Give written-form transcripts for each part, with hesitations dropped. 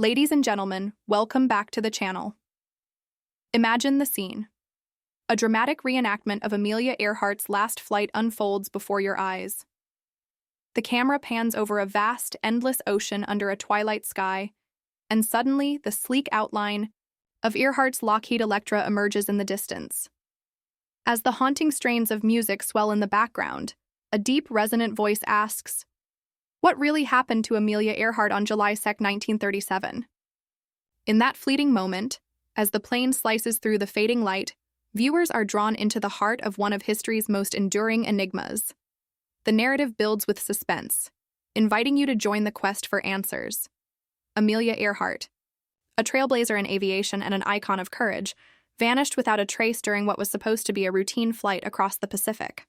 Ladies and gentlemen, welcome back to the channel. Imagine the scene. A dramatic reenactment of Amelia Earhart's last flight unfolds before your eyes. The camera pans over a vast, endless ocean under a twilight sky, and suddenly the sleek outline of Earhart's Lockheed Electra emerges in the distance. As the haunting strains of music swell in the background, a deep, resonant voice asks, "What really happened to Amelia Earhart on July 2, 1937? In that fleeting moment, as the plane slices through the fading light, viewers are drawn into the heart of one of history's most enduring enigmas. The narrative builds with suspense, inviting you to join the quest for answers. Amelia Earhart, a trailblazer in aviation and an icon of courage, vanished without a trace during what was supposed to be a routine flight across the Pacific.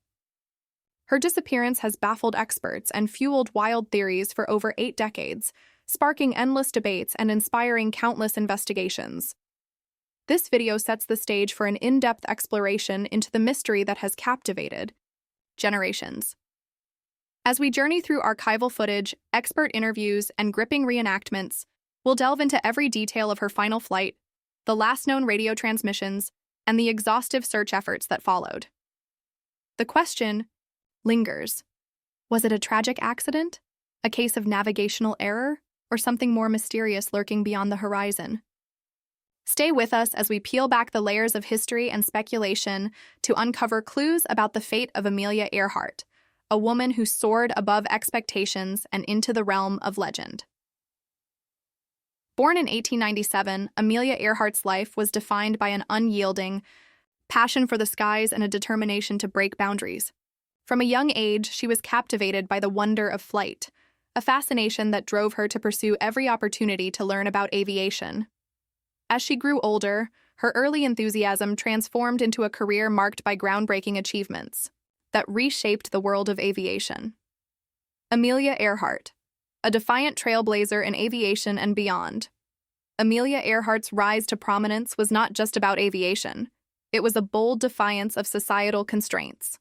Her disappearance has baffled experts and fueled wild theories for over 8 decades, sparking endless debates and inspiring countless investigations. This video sets the stage for an in-depth exploration into the mystery that has captivated generations. As we journey through archival footage, expert interviews, and gripping reenactments, we'll delve into every detail of her final flight, the last known radio transmissions, and the exhaustive search efforts that followed. The question lingers. Was it a tragic accident? A case of navigational error? Or something more mysterious lurking beyond the horizon? Stay with us as we peel back the layers of history and speculation to uncover clues about the fate of Amelia Earhart, a woman who soared above expectations and into the realm of legend. Born in 1897, Amelia Earhart's life was defined by an unyielding passion for the skies and a determination to break boundaries. From a young age, she was captivated by the wonder of flight, a fascination that drove her to pursue every opportunity to learn about aviation. As she grew older, her early enthusiasm transformed into a career marked by groundbreaking achievements that reshaped the world of aviation. Amelia Earhart, a defiant trailblazer in aviation and beyond. Amelia Earhart's rise to prominence was not just about aviation. It was a bold defiance of societal constraints.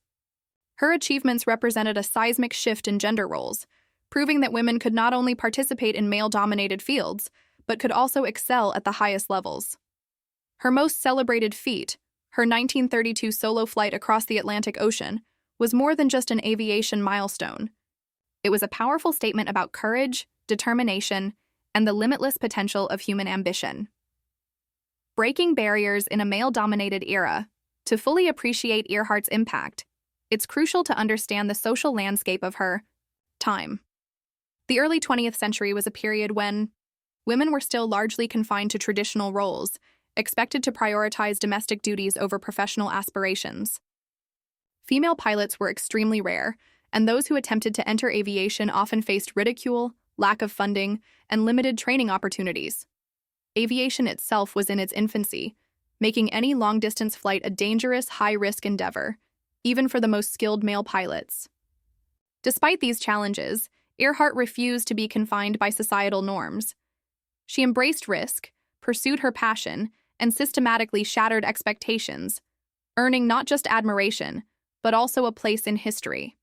Her achievements represented a seismic shift in gender roles, proving that women could not only participate in male-dominated fields, but could also excel at the highest levels. Her most celebrated feat, her 1932 solo flight across the Atlantic Ocean, was more than just an aviation milestone. It was a powerful statement about courage, determination, and the limitless potential of human ambition. Breaking barriers in a male-dominated era, to fully appreciate Earhart's impact, it's crucial to understand the social landscape of her time. The early 20th century was a period when women were still largely confined to traditional roles, expected to prioritize domestic duties over professional aspirations. Female pilots were extremely rare, and those who attempted to enter aviation often faced ridicule, lack of funding, and limited training opportunities. Aviation itself was in its infancy, making any long-distance flight a dangerous, high-risk endeavor, even for the most skilled male pilots. Despite these challenges, Earhart refused to be confined by societal norms. She embraced risk, pursued her passion, and systematically shattered expectations, earning not just admiration, but also a place in history.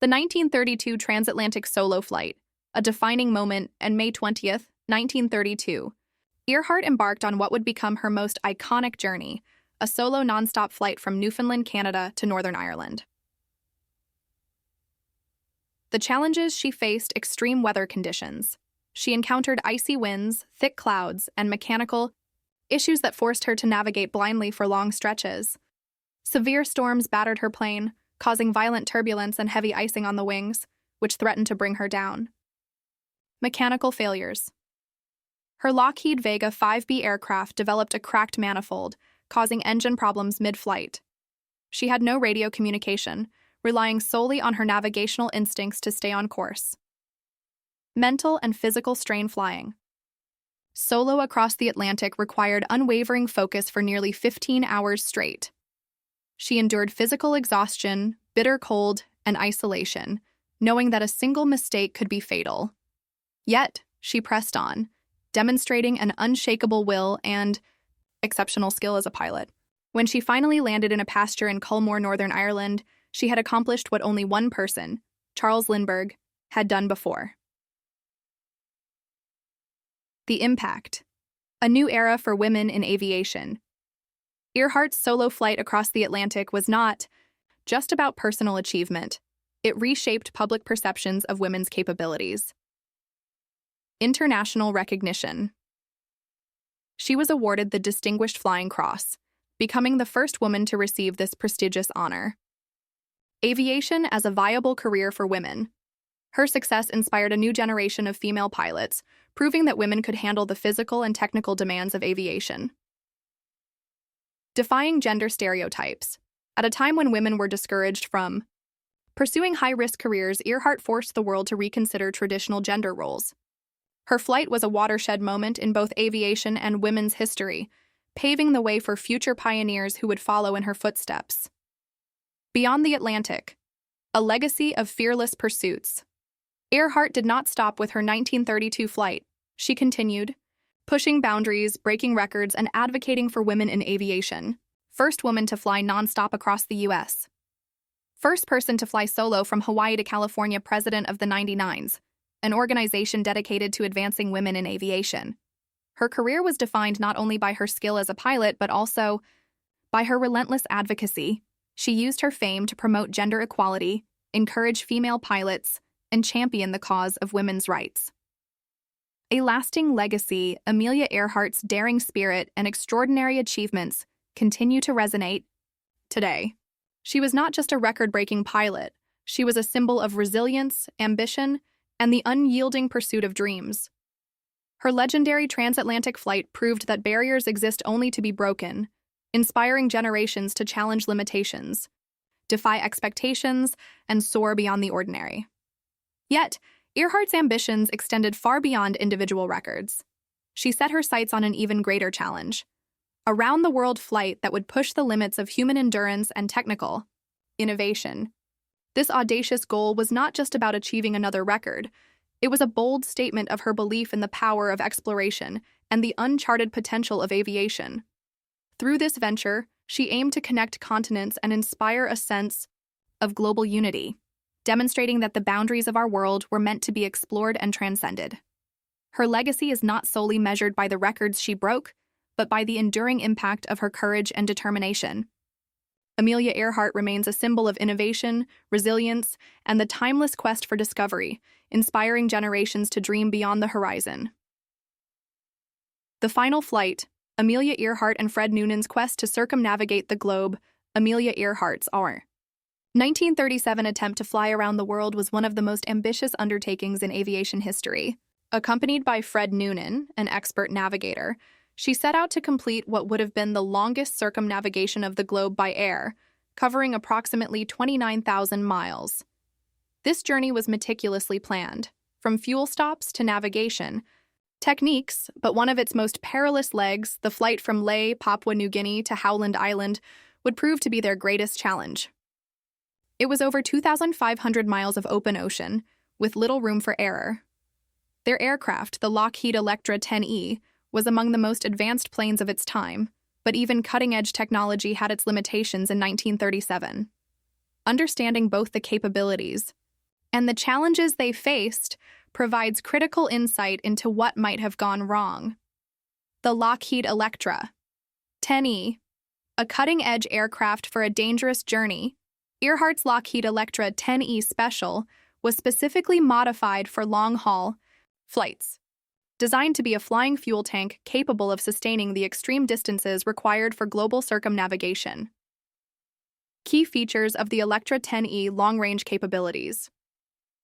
The 1932 transatlantic solo flight, a defining moment, and May 20th, 1932, Earhart embarked on what would become her most iconic journey, a solo nonstop flight from Newfoundland, Canada to Northern Ireland. The challenges she faced: extreme weather conditions. She encountered icy winds, thick clouds, and mechanical issues that forced her to navigate blindly for long stretches. Severe storms battered her plane, causing violent turbulence and heavy icing on the wings, which threatened to bring her down. Mechanical failures. Her Lockheed Vega 5B aircraft developed a cracked manifold, causing engine problems mid-flight. She had no radio communication, relying solely on her navigational instincts to stay on course. Mental and physical strain flying. Solo across the Atlantic required unwavering focus for nearly 15 hours straight. She endured physical exhaustion, bitter cold, and isolation, knowing that a single mistake could be fatal. Yet, she pressed on, demonstrating an unshakable will and exceptional skill as a pilot. When she finally landed in a pasture in Culmore, Northern Ireland, she had accomplished what only one person, Charles Lindbergh, had done before. The impact. A new era for women in aviation. Earhart's solo flight across the Atlantic was not just about personal achievement. It reshaped public perceptions of women's capabilities. International recognition. She was awarded the Distinguished Flying Cross, becoming the first woman to receive this prestigious honor. Aviation as a viable career for women. Her success inspired a new generation of female pilots, proving that women could handle the physical and technical demands of aviation. Defying gender stereotypes. At a time when women were discouraged from pursuing high-risk careers, Earhart forced the world to reconsider traditional gender roles. Her flight was a watershed moment in both aviation and women's history, paving the way for future pioneers who would follow in her footsteps. Beyond the Atlantic. A legacy of fearless pursuits. Earhart did not stop with her 1932 flight. She continued, pushing boundaries, breaking records, and advocating for women in aviation. First woman to fly nonstop across the U.S. First person to fly solo from Hawaii to California, president of the 99s, an organization dedicated to advancing women in aviation. Her career was defined not only by her skill as a pilot, but also by her relentless advocacy. She used her fame to promote gender equality, encourage female pilots, and champion the cause of women's rights. A lasting legacy, Amelia Earhart's daring spirit and extraordinary achievements continue to resonate today. She was not just a record-breaking pilot, she was a symbol of resilience, ambition, and the unyielding pursuit of dreams. Her legendary transatlantic flight proved that barriers exist only to be broken, inspiring generations to challenge limitations, defy expectations, and soar beyond the ordinary. Yet, Earhart's ambitions extended far beyond individual records. She set her sights on an even greater challenge, a round-the-world flight that would push the limits of human endurance and technical innovation. This audacious goal was not just about achieving another record. It was a bold statement of her belief in the power of exploration and the uncharted potential of aviation. Through this venture, she aimed to connect continents and inspire a sense of global unity, demonstrating that the boundaries of our world were meant to be explored and transcended. Her legacy is not solely measured by the records she broke, but by the enduring impact of her courage and determination. Amelia Earhart remains a symbol of innovation, resilience, and the timeless quest for discovery, inspiring generations to dream beyond the horizon. The final flight, Amelia Earhart and Fred Noonan's quest to circumnavigate the globe. Amelia Earhart's 1937 attempt to fly around the world was one of the most ambitious undertakings in aviation history. Accompanied by Fred Noonan, an expert navigator, she set out to complete what would have been the longest circumnavigation of the globe by air, covering approximately 29,000 miles. This journey was meticulously planned, from fuel stops to navigation techniques, but one of its most perilous legs, the flight from Lae, Papua New Guinea to Howland Island, would prove to be their greatest challenge. It was over 2,500 miles of open ocean, with little room for error. Their aircraft, the Lockheed Electra 10E, was among the most advanced planes of its time, but even cutting-edge technology had its limitations in 1937. Understanding both the capabilities and the challenges they faced provides critical insight into what might have gone wrong. The Lockheed Electra 10E, a cutting-edge aircraft for a dangerous journey, Earhart's Lockheed Electra 10E Special was specifically modified for long-haul flights, designed to be a flying fuel tank capable of sustaining the extreme distances required for global circumnavigation. Key features of the Electra 10E long-range capabilities.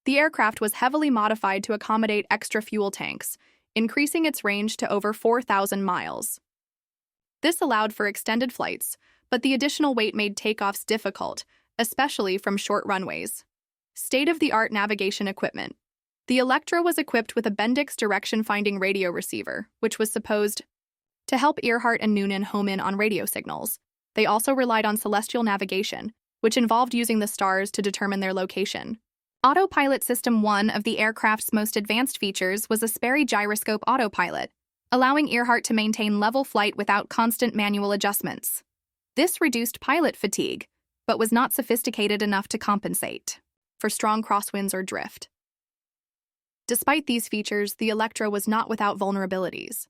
The aircraft was heavily modified to accommodate extra fuel tanks, increasing its range to over 4,000 miles. This allowed for extended flights, but the additional weight made takeoffs difficult, especially from short runways. State-of-the-art navigation equipment. The Electra was equipped with a Bendix direction-finding radio receiver, which was supposed to help Earhart and Noonan home in on radio signals. They also relied on celestial navigation, which involved using the stars to determine their location. Autopilot System 1 of the aircraft's most advanced features was a Sperry gyroscope autopilot, allowing Earhart to maintain level flight without constant manual adjustments. This reduced pilot fatigue, but was not sophisticated enough to compensate for strong crosswinds or drift. Despite these features, the Electra was not without vulnerabilities.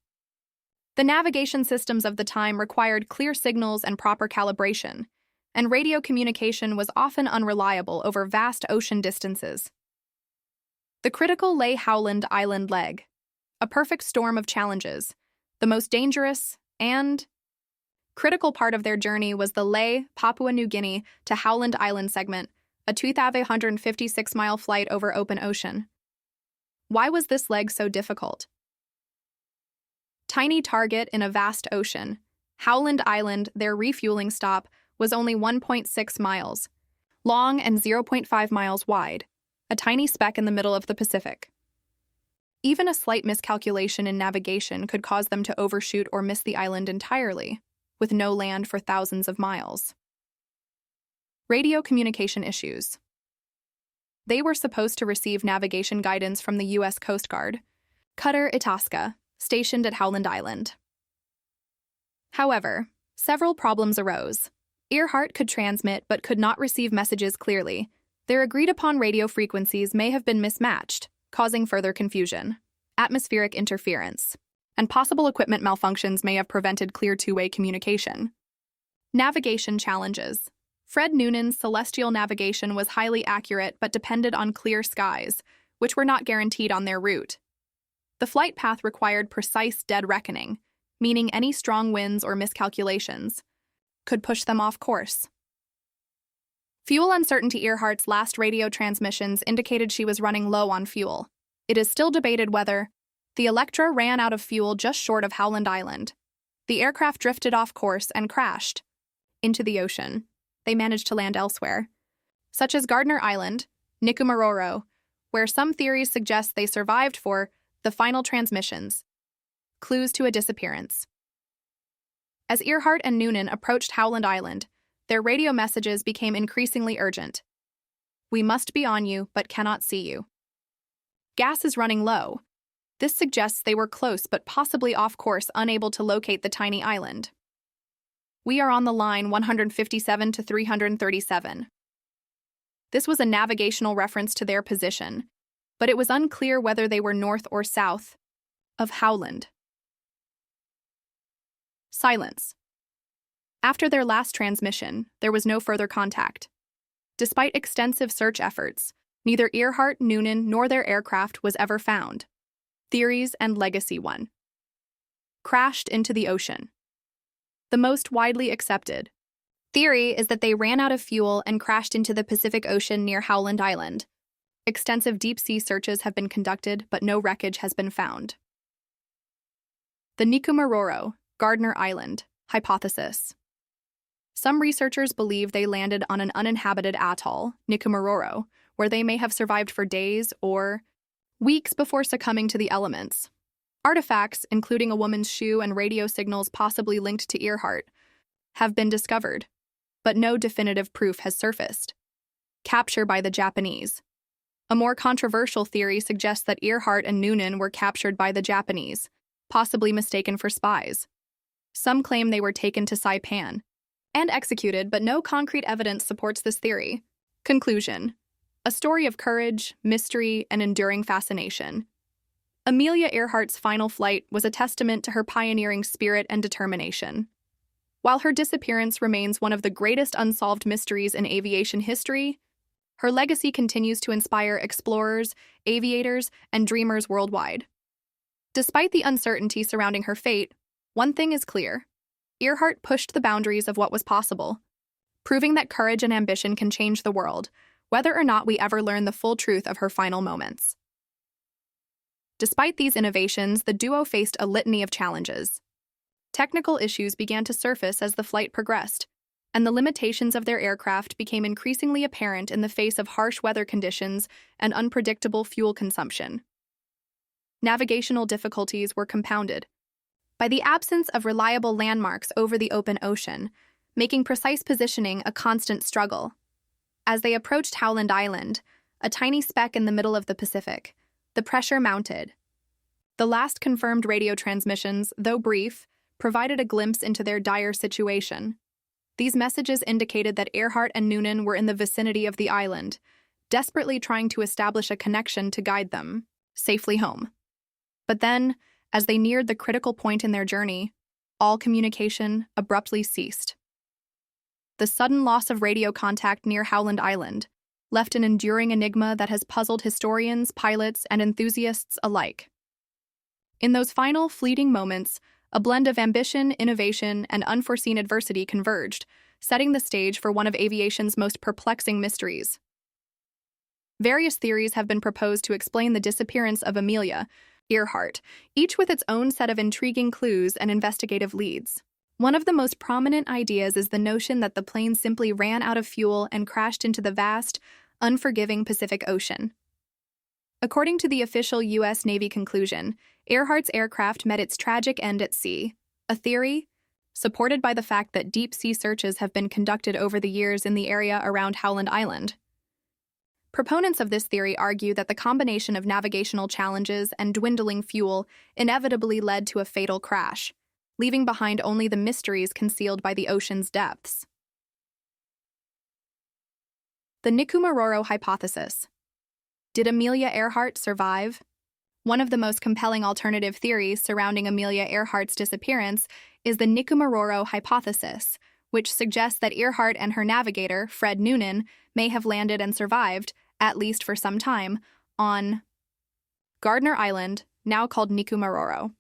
The navigation systems of the time required clear signals and proper calibration, and radio communication was often unreliable over vast ocean distances. The critical Ley Howland Island leg, a perfect storm of challenges, the most dangerous and critical part of their journey was the Ley, Papua New Guinea to Howland Island segment, a 2,156-mile flight over open ocean. Why was this leg so difficult? Tiny target in a vast ocean, Howland Island, their refueling stop, was only 1.6 miles long and 0.5 miles wide, a tiny speck in the middle of the Pacific. Even a slight miscalculation in navigation could cause them to overshoot or miss the island entirely, with no land for thousands of miles. Radio communication issues. They were supposed to receive navigation guidance from the U.S. Coast Guard, Cutter Itasca, stationed at Howland Island. However, several problems arose. Earhart could transmit but could not receive messages clearly. Their agreed-upon radio frequencies may have been mismatched, causing further confusion. Atmospheric interference and possible equipment malfunctions may have prevented clear two-way communication. Navigation challenges. Fred Noonan's celestial navigation was highly accurate but depended on clear skies, which were not guaranteed on their route. The flight path required precise dead reckoning, meaning any strong winds or miscalculations could push them off course. Fuel uncertainty. Earhart's last radio transmissions indicated she was running low on fuel. It is still debated whether the Electra ran out of fuel just short of Howland Island. The aircraft drifted off course and crashed into the ocean. They managed to land elsewhere, such as Gardner Island, Nikumaroro, where some theories suggest they survived for the final transmissions. Clues to a disappearance. As Earhart and Noonan approached Howland Island, their radio messages became increasingly urgent. We must be on you, but cannot see you. Gas is running low. This suggests they were close but possibly off course, unable to locate the tiny island. We are on the line 157 to 337. This was a navigational reference to their position, but it was unclear whether they were north or south of Howland. Silence. After their last transmission, there was no further contact. Despite extensive search efforts, neither Earhart, Noonan, nor their aircraft was ever found. Theories and Legacy 1. Crashed into the ocean. The most widely accepted theory is that they ran out of fuel and crashed into the Pacific Ocean near Howland Island. Extensive deep-sea searches have been conducted, but no wreckage has been found. The Nikumaroro, Gardner Island, hypothesis. Some researchers believe they landed on an uninhabited atoll, Nikumaroro, where they may have survived for days or weeks before succumbing to the elements. Artifacts, including a woman's shoe and radio signals possibly linked to Earhart, have been discovered, but no definitive proof has surfaced. Capture by the Japanese. A more controversial theory suggests that Earhart and Noonan were captured by the Japanese, possibly mistaken for spies. Some claim they were taken to Saipan and executed, but no concrete evidence supports this theory. Conclusion. A story of courage, mystery, and enduring fascination. Amelia Earhart's final flight was a testament to her pioneering spirit and determination. While her disappearance remains one of the greatest unsolved mysteries in aviation history, her legacy continues to inspire explorers, aviators, and dreamers worldwide. Despite the uncertainty surrounding her fate, one thing is clear. Earhart pushed the boundaries of what was possible, proving that courage and ambition can change the world, whether or not we ever learn the full truth of her final moments. Despite these innovations, the duo faced a litany of challenges. Technical issues began to surface as the flight progressed, and the limitations of their aircraft became increasingly apparent in the face of harsh weather conditions and unpredictable fuel consumption. Navigational difficulties were compounded by the absence of reliable landmarks over the open ocean, making precise positioning a constant struggle. As they approached Howland Island, a tiny speck in the middle of the Pacific, the pressure mounted. The last confirmed radio transmissions, though brief, provided a glimpse into their dire situation. These messages indicated that Earhart and Noonan were in the vicinity of the island, desperately trying to establish a connection to guide them safely home. But then, as they neared the critical point in their journey, all communication abruptly ceased. The sudden loss of radio contact near Howland Island left an enduring enigma that has puzzled historians, pilots, and enthusiasts alike. In those final, fleeting moments, a blend of ambition, innovation, and unforeseen adversity converged, setting the stage for one of aviation's most perplexing mysteries. Various theories have been proposed to explain the disappearance of Amelia Earhart, each with its own set of intriguing clues and investigative leads. One of the most prominent ideas is the notion that the plane simply ran out of fuel and crashed into the vast, unforgiving Pacific Ocean. According to the official U.S. Navy conclusion, Earhart's aircraft met its tragic end at sea, a theory supported by the fact that deep-sea searches have been conducted over the years in the area around Howland Island. Proponents of this theory argue that the combination of navigational challenges and dwindling fuel inevitably led to a fatal crash, leaving behind only the mysteries concealed by the ocean's depths. The Nikumaroro hypothesis. Did Amelia Earhart survive? One of the most compelling alternative theories surrounding Amelia Earhart's disappearance is the Nikumaroro hypothesis, which suggests that Earhart and her navigator, Fred Noonan, may have landed and survived, at least for some time, on Gardner Island, now called Nikumaroro.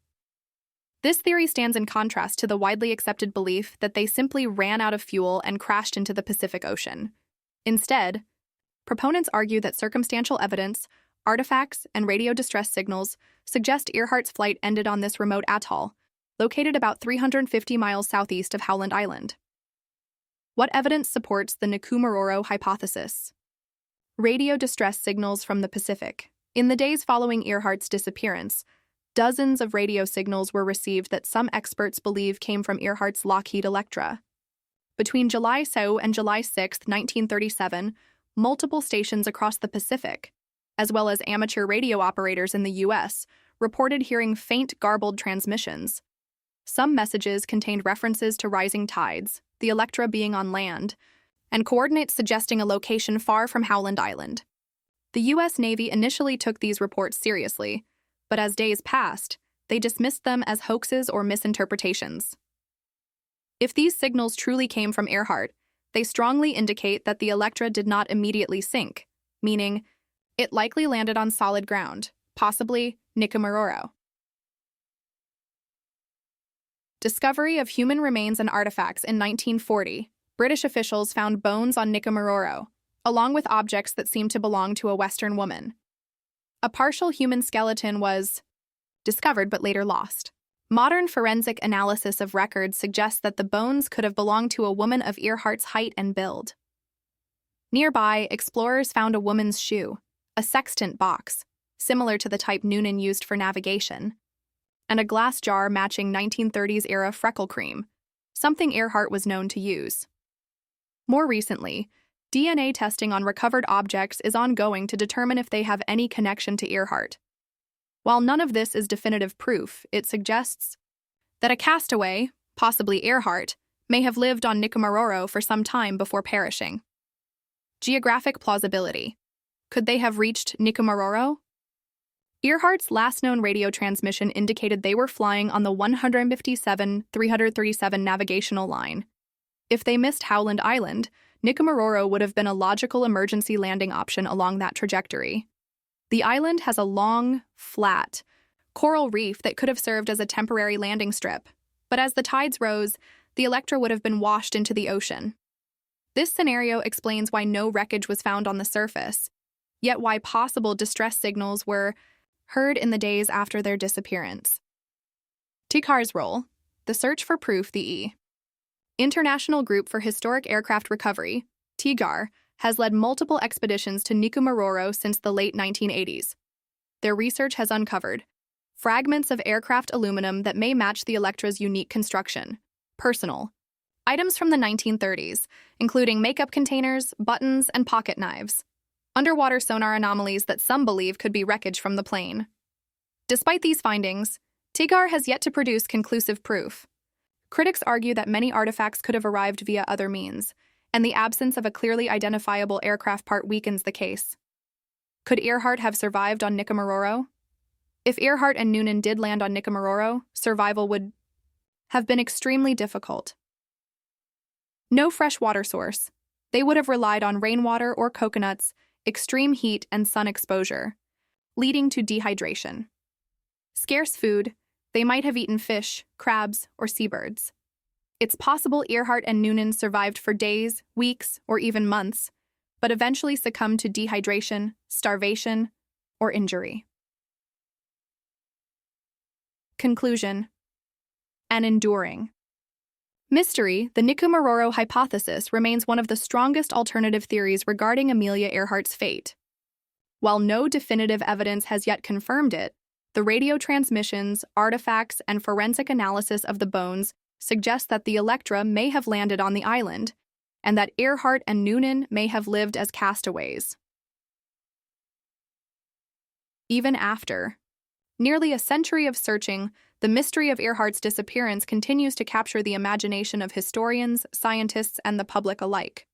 This theory stands in contrast to the widely accepted belief that they simply ran out of fuel and crashed into the Pacific Ocean. Instead, proponents argue that circumstantial evidence, artifacts, and radio distress signals suggest Earhart's flight ended on this remote atoll, located about 350 miles southeast of Howland Island. What evidence supports the Nikumaroro hypothesis? Radio distress signals from the Pacific. In the days following Earhart's disappearance, dozens of radio signals were received that some experts believe came from Earhart's Lockheed Electra. Between July 2 and July 6, 1937, multiple stations across the Pacific, as well as amateur radio operators in the U.S., reported hearing faint, garbled transmissions. Some messages contained references to rising tides, the Electra being on land, and coordinates suggesting a location far from Howland Island. The U.S. Navy initially took these reports seriously, but as days passed, they dismissed them as hoaxes or misinterpretations. If these signals truly came from Earhart, they strongly indicate that the Electra did not immediately sink, meaning it likely landed on solid ground, possibly Nikumaroro. Discovery of human remains and artifacts in 1940, British officials found bones on Nikumaroro, along with objects that seemed to belong to a Western woman. A partial human skeleton was discovered but later lost. Modern forensic analysis of records suggests that the bones could have belonged to a woman of Earhart's height and build. Nearby, explorers found a woman's shoe, a sextant box, similar to the type Noonan used for navigation, and a glass jar matching 1930s-era freckle cream, something Earhart was known to use. More recently, DNA testing on recovered objects is ongoing to determine if they have any connection to Earhart. While none of this is definitive proof, it suggests that a castaway, possibly Earhart, may have lived on Nikumaroro for some time before perishing. Geographic plausibility. Could they have reached Nikumaroro? Earhart's last known radio transmission indicated they were flying on the 157-337 navigational line. If they missed Howland Island, Nikumaroro would have been a logical emergency landing option along that trajectory. The island has a long, flat, coral reef that could have served as a temporary landing strip, but as the tides rose, the Electra would have been washed into the ocean. This scenario explains why no wreckage was found on the surface, yet why possible distress signals were heard in the days after their disappearance. TIGAR's role, the search for proof, the International Group for Historic Aircraft Recovery, TIGAR, has led multiple expeditions to Nikumaroro since the late 1980s. Their research has uncovered fragments of aircraft aluminum that may match the Electra's unique construction, personal items from the 1930s, including makeup containers, buttons, and pocket knives, underwater sonar anomalies that some believe could be wreckage from the plane. Despite these findings, TIGAR has yet to produce conclusive proof. Critics argue that many artifacts could have arrived via other means, and the absence of a clearly identifiable aircraft part weakens the case. Could Earhart have survived on Nikumaroro? If Earhart and Noonan did land on Nicomaroro, survival would have been extremely difficult. No fresh water source. They would have relied on rainwater or coconuts, extreme heat and sun exposure, leading to dehydration. Scarce food, they might have eaten fish, crabs, or seabirds. It's possible Earhart and Noonan survived for days, weeks, or even months, but eventually succumbed to dehydration, starvation, or injury. Conclusion: an enduring mystery, the Nicomaroro hypothesis remains one of the strongest alternative theories regarding Amelia Earhart's fate. While no definitive evidence has yet confirmed it, the radio transmissions, artifacts, and forensic analysis of the bones suggest that the Electra may have landed on the island, and that Earhart and Noonan may have lived as castaways. Even after nearly a century of searching, the mystery of Earhart's disappearance continues to capture the imagination of historians, scientists, and the public alike.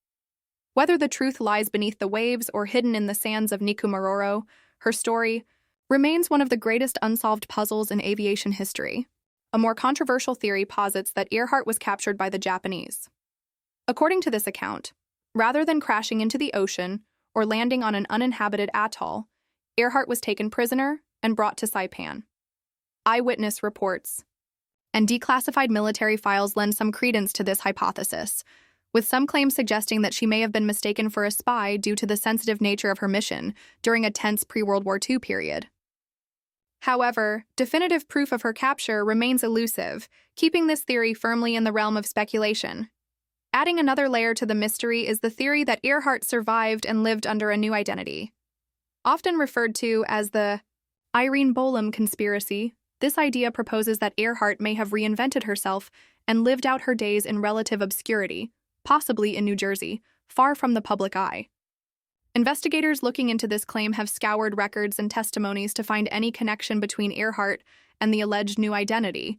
Whether the truth lies beneath the waves or hidden in the sands of Nicomaroro, her story remains one of the greatest unsolved puzzles in aviation history. A more controversial theory posits that Earhart was captured by the Japanese. According to this account, rather than crashing into the ocean or landing on an uninhabited atoll, Earhart was taken prisoner and brought to Saipan. Eyewitness reports and declassified military files lend some credence to this hypothesis, with some claims suggesting that she may have been mistaken for a spy due to the sensitive nature of her mission during a tense pre-World War II period. However, definitive proof of her capture remains elusive, keeping this theory firmly in the realm of speculation. Adding another layer to the mystery is the theory that Earhart survived and lived under a new identity. Often referred to as the Irene Bolam conspiracy, this idea proposes that Earhart may have reinvented herself and lived out her days in relative obscurity, possibly in New Jersey, far from the public eye. Investigators looking into this claim have scoured records and testimonies to find any connection between Earhart and the alleged new identity,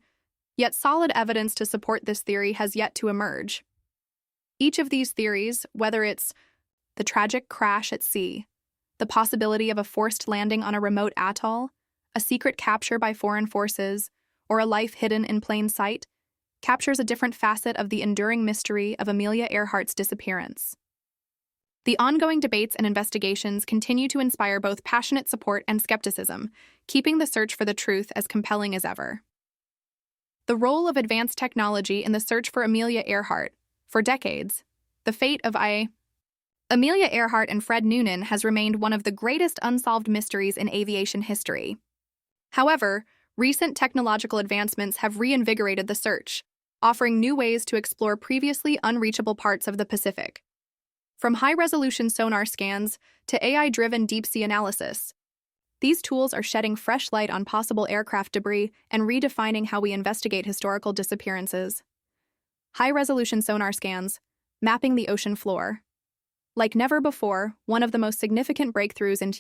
yet solid evidence to support this theory has yet to emerge. Each of these theories, whether it's the tragic crash at sea, the possibility of a forced landing on a remote atoll, a secret capture by foreign forces, or a life hidden in plain sight, captures a different facet of the enduring mystery of Amelia Earhart's disappearance. The ongoing debates and investigations continue to inspire both passionate support and skepticism, keeping the search for the truth as compelling as ever. The role of advanced technology in the search for Amelia Earhart. For decades, the fate of Amelia Earhart and Fred Noonan has remained one of the greatest unsolved mysteries in aviation history. However, recent technological advancements have reinvigorated the search, offering new ways to explore previously unreachable parts of the Pacific. From high-resolution sonar scans to AI-driven deep-sea analysis, these tools are shedding fresh light on possible aircraft debris and redefining how we investigate historical disappearances. High-resolution sonar scans, mapping the ocean floor. Like never before, one of the most significant breakthroughs in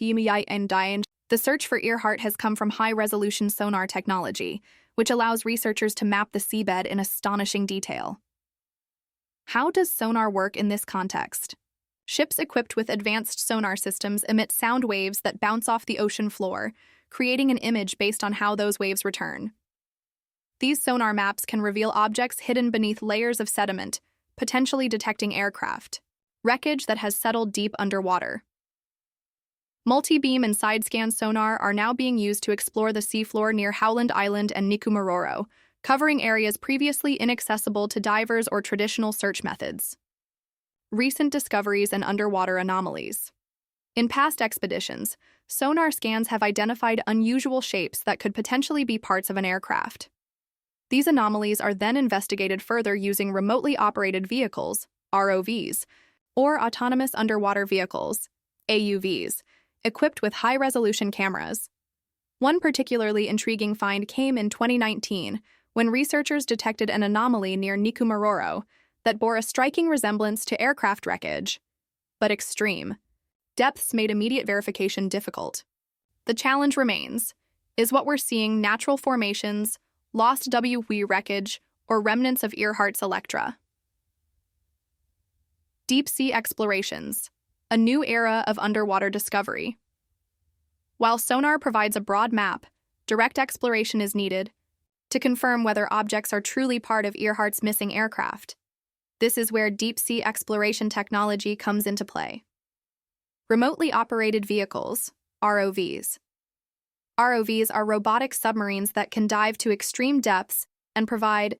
the search for Earhart has come from high-resolution sonar technology, which allows researchers to map the seabed in astonishing detail. How does sonar work in this context? Ships equipped with advanced sonar systems emit sound waves that bounce off the ocean floor, creating an image based on how those waves return. These sonar maps can reveal objects hidden beneath layers of sediment, potentially detecting aircraft, wreckage that has settled deep underwater. Multi-beam and side-scan sonar are now being used to explore the seafloor near Howland Island and Nicomaroro, covering areas previously inaccessible to divers or traditional search methods. Recent discoveries and underwater anomalies. In past expeditions, sonar scans have identified unusual shapes that could potentially be parts of an aircraft. These anomalies are then investigated further using remotely operated vehicles, ROVs, or autonomous underwater vehicles, AUVs, equipped with high-resolution cameras. One particularly intriguing find came in 2019 when researchers detected an anomaly near Nicomaroro that bore a striking resemblance to aircraft wreckage, but extreme. Depths made immediate verification difficult. The challenge remains: is what we're seeing natural formations, lost WW wreckage, or remnants of Earhart's Electra? Deep-sea explorations, a new era of underwater discovery. While sonar provides a broad map, direct exploration is needed to confirm whether objects are truly part of Earhart's missing aircraft. This is where deep-sea exploration technology comes into play. Remotely operated vehicles, ROVs. ROVs are robotic submarines that can dive to extreme depths and provide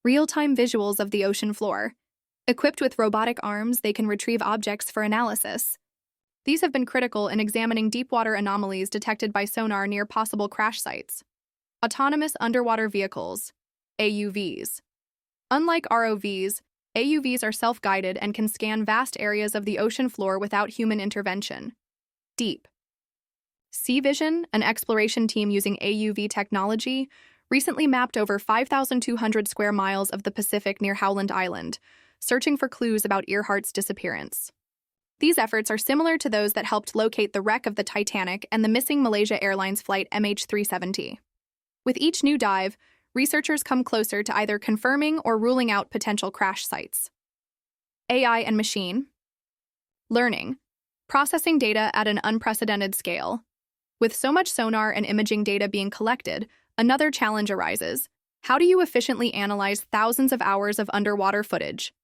real-time visuals of the ocean floor. Equipped with robotic arms, they can retrieve objects for analysis. These have been critical in examining deep-water anomalies detected by sonar near possible crash sites. Autonomous underwater vehicles, AUVs. Unlike ROVs, AUVs are self-guided and can scan vast areas of the ocean floor without human intervention. Deep Sea Vision, an exploration team using AUV technology, recently mapped over 5,200 square miles of the Pacific near Howland Island, searching for clues about Earhart's disappearance. These efforts are similar to those that helped locate the wreck of the Titanic and the missing Malaysia Airlines flight MH370. With each new dive, researchers come closer to either confirming or ruling out potential crash sites. AI and machine learning, processing data at an unprecedented scale. With so much sonar and imaging data being collected, another challenge arises. How do you efficiently analyze thousands of hours of underwater footage?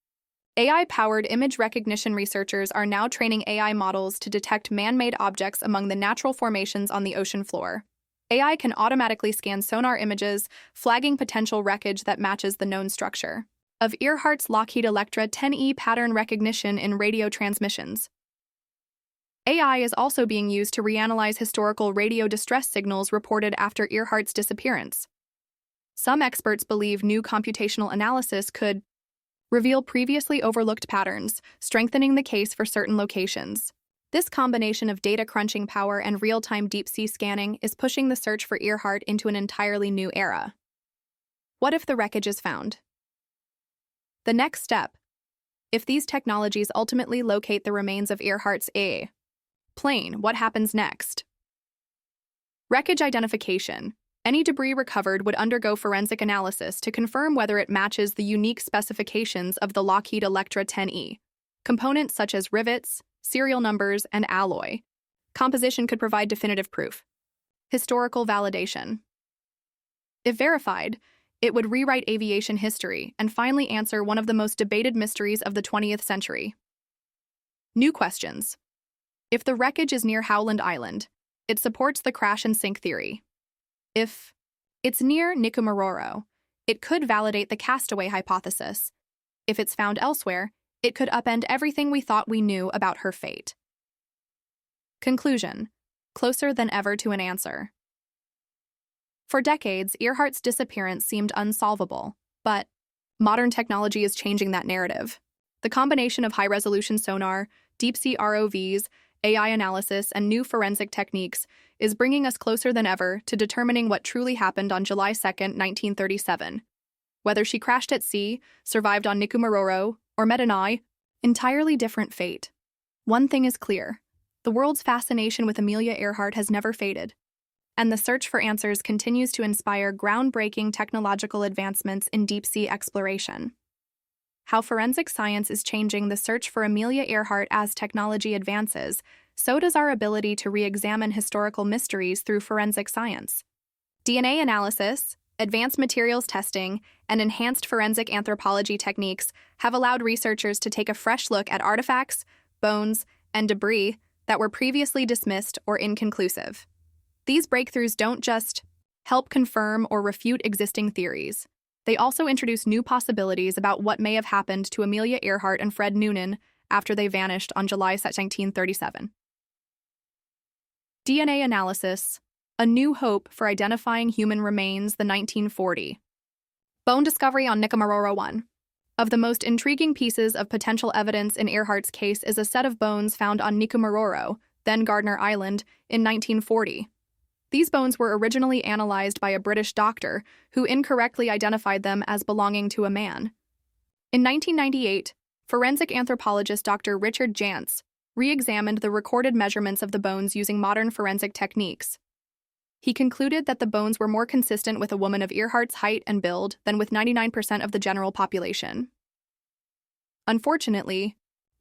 AI-powered image recognition researchers are now training AI models to detect man-made objects among the natural formations on the ocean floor. AI can automatically scan sonar images, flagging potential wreckage that matches the known structure. Of Earhart's Lockheed Electra 10E pattern recognition in radio transmissions. AI is also being used to reanalyze historical radio distress signals reported after Earhart's disappearance. Some experts believe new computational analysis could reveal previously overlooked patterns, strengthening the case for certain locations. This combination of data crunching power and real-time deep-sea scanning is pushing the search for Earhart into an entirely new era. What if the wreckage is found? The next step. If these technologies ultimately locate the remains of Earhart's plane, what happens next? Wreckage identification. Any debris recovered would undergo forensic analysis to confirm whether it matches the unique specifications of the Lockheed Electra 10E. Components such as rivets, serial numbers, and alloy composition could provide definitive proof. Historical validation. If verified, it would rewrite aviation history and finally answer one of the most debated mysteries of the 20th century. New questions. If the wreckage is near Howland Island, it supports the crash and sink theory. If it's near Nikumaroro, it could validate the castaway hypothesis. If it's found elsewhere, it could upend everything we thought we knew about her fate. Conclusion. Closer than ever to an answer. For decades, Earhart's disappearance seemed unsolvable, but modern technology is changing that narrative. The combination of high-resolution sonar, deep-sea ROVs, AI analysis, and new forensic techniques is bringing us closer than ever to determining what truly happened on July 2, 1937. Whether she crashed at sea, survived on Nikumaroro, or met an entirely different fate. One thing is clear. The world's fascination with Amelia Earhart has never faded, and the search for answers continues to inspire groundbreaking technological advancements in deep-sea exploration. How forensic science is changing the search for Amelia Earhart as technology advances, so does our ability to re-examine historical mysteries through forensic science. DNA analysis, advanced materials testing, and enhanced forensic anthropology techniques have allowed researchers to take a fresh look at artifacts, bones, and debris that were previously dismissed or inconclusive. These breakthroughs don't just help confirm or refute existing theories. They also introduce new possibilities about what may have happened to Amelia Earhart and Fred Noonan after they vanished on July 2, 1937. DNA analysis, a new hope for identifying human remains, the 1940. Bone discovery on Nikumaroro 1. Of the most intriguing pieces of potential evidence in Earhart's case is a set of bones found on Nikumaroro, then Gardner Island, in 1940. These bones were originally analyzed by a British doctor who incorrectly identified them as belonging to a man. In 1998, forensic anthropologist Dr. Richard Jantz re-examined the recorded measurements of the bones using modern forensic techniques. He concluded that the bones were more consistent with a woman of Earhart's height and build than with 99% of the general population. Unfortunately,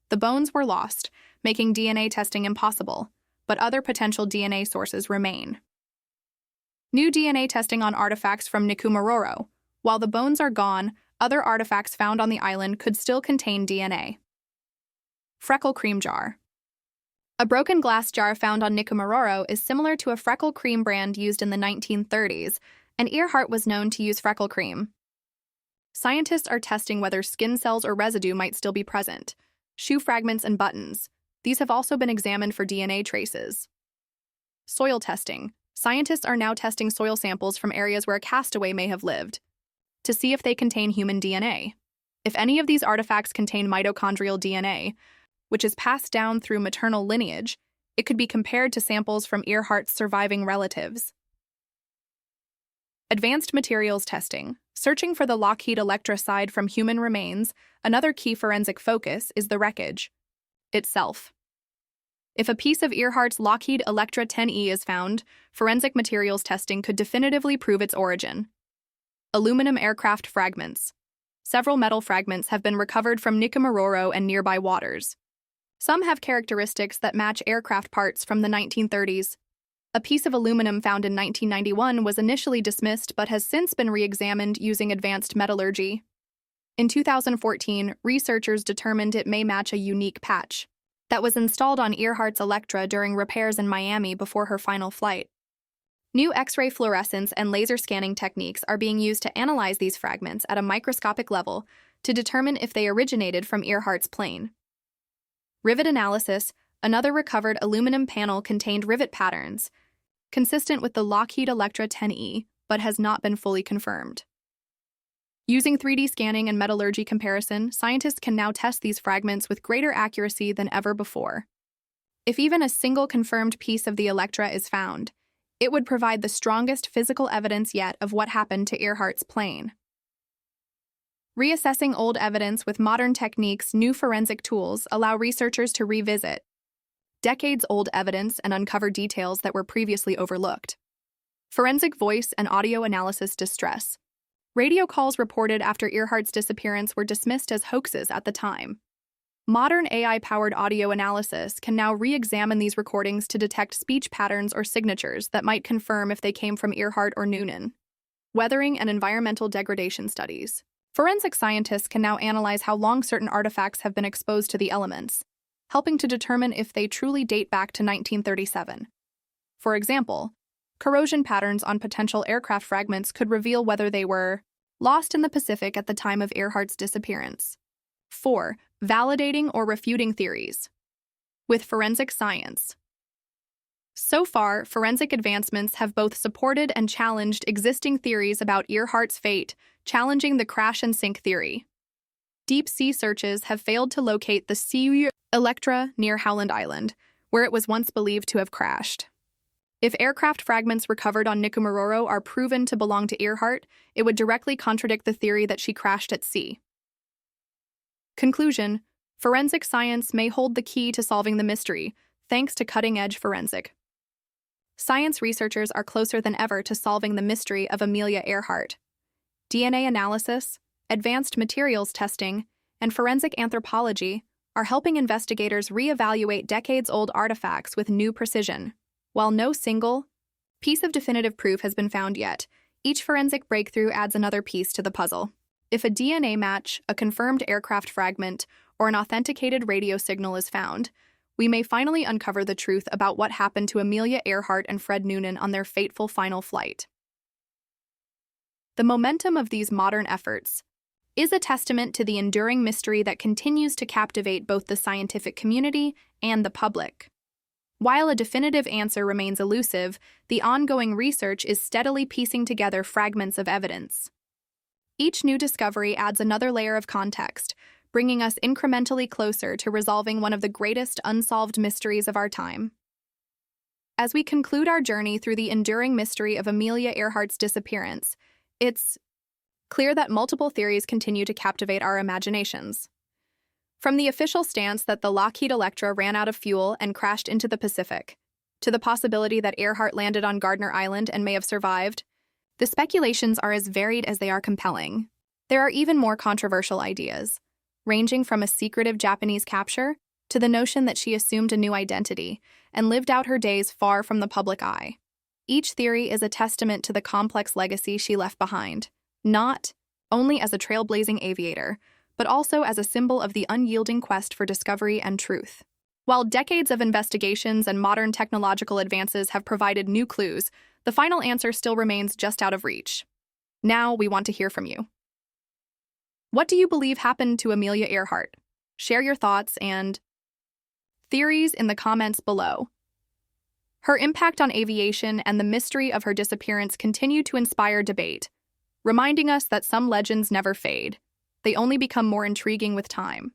the bones were lost, making DNA testing impossible, but other potential DNA sources remain. New DNA testing on artifacts from Nikumaroro. While the bones are gone, other artifacts found on the island could still contain DNA. Freckle cream jar. A broken glass jar found on Nikumaroro is similar to a freckle cream brand used in the 1930s, and Earhart was known to use freckle cream. Scientists are testing whether skin cells or residue might still be present. Shoe fragments and buttons. These have also been examined for DNA traces. Soil testing. Scientists are now testing soil samples from areas where a castaway may have lived to see if they contain human DNA. If any of these artifacts contain mitochondrial DNA, which is passed down through maternal lineage, it could be compared to samples from Earhart's surviving relatives. Advanced materials testing. Searching for the Lockheed Electra side from human remains, another key forensic focus is the wreckage itself. If a piece of Earhart's Lockheed Electra 10E is found, forensic materials testing could definitively prove its origin. Aluminum aircraft fragments. Several metal fragments have been recovered from Nikumaroro and nearby waters. Some have characteristics that match aircraft parts from the 1930s. A piece of aluminum found in 1991 was initially dismissed but has since been re-examined using advanced metallurgy. In 2014, researchers determined it may match a unique patch that was installed on Earhart's Electra during repairs in Miami before her final flight. New X-ray fluorescence and laser scanning techniques are being used to analyze these fragments at a microscopic level to determine if they originated from Earhart's plane. Rivet analysis. Another recovered aluminum panel contained rivet patterns, consistent with the Lockheed Electra 10E, but has not been fully confirmed. Using 3D scanning and metallurgy comparison, scientists can now test these fragments with greater accuracy than ever before. If even a single confirmed piece of the Electra is found, it would provide the strongest physical evidence yet of what happened to Earhart's plane. Reassessing old evidence with modern techniques, new forensic tools allow researchers to revisit decades-old evidence and uncover details that were previously overlooked. Forensic voice and audio analysis distress. Radio calls reported after Earhart's disappearance were dismissed as hoaxes at the time. Modern AI-powered audio analysis can now re-examine these recordings to detect speech patterns or signatures that might confirm if they came from Earhart or Noonan. Weathering and environmental degradation studies. Forensic scientists can now analyze how long certain artifacts have been exposed to the elements, helping to determine if they truly date back to 1937. For example, corrosion patterns on potential aircraft fragments could reveal whether they were lost in the Pacific at the time of Earhart's disappearance. 4. Validating or refuting theories. With forensic science. So far, forensic advancements have both supported and challenged existing theories about Earhart's fate, challenging the crash and sink theory. Deep-sea searches have failed to locate the sea Electra near Howland Island, where it was once believed to have crashed. If aircraft fragments recovered on Nikumaroro are proven to belong to Earhart, it would directly contradict the theory that she crashed at sea. Conclusion: forensic science may hold the key to solving the mystery, thanks to cutting-edge forensic. Science researchers are closer than ever to solving the mystery of Amelia Earhart. DNA analysis, advanced materials testing, and forensic anthropology are helping investigators reevaluate decades-old artifacts with new precision. While no single piece of definitive proof has been found yet, each forensic breakthrough adds another piece to the puzzle. If a DNA match, a confirmed aircraft fragment, or an authenticated radio signal is found, we may finally uncover the truth about what happened to Amelia Earhart and Fred Noonan on their fateful final flight. The momentum of these modern efforts is a testament to the enduring mystery that continues to captivate both the scientific community and the public. While a definitive answer remains elusive, the ongoing research is steadily piecing together fragments of evidence. Each new discovery adds another layer of context, bringing us incrementally closer to resolving one of the greatest unsolved mysteries of our time. As we conclude our journey through the enduring mystery of Amelia Earhart's disappearance, it's clear that multiple theories continue to captivate our imaginations. From the official stance that the Lockheed Electra ran out of fuel and crashed into the Pacific, to the possibility that Earhart landed on Gardner Island and may have survived, the speculations are as varied as they are compelling. There are even more controversial ideas, ranging from a secretive Japanese capture to the notion that she assumed a new identity and lived out her days far from the public eye. Each theory is a testament to the complex legacy she left behind, not only as a trailblazing aviator, but also as a symbol of the unyielding quest for discovery and truth. While decades of investigations and modern technological advances have provided new clues, the final answer still remains just out of reach. Now we want to hear from you. What do you believe happened to Amelia Earhart? Share your thoughts and theories in the comments below. Her impact on aviation and the mystery of her disappearance continue to inspire debate, reminding us that some legends never fade. They only become more intriguing with time.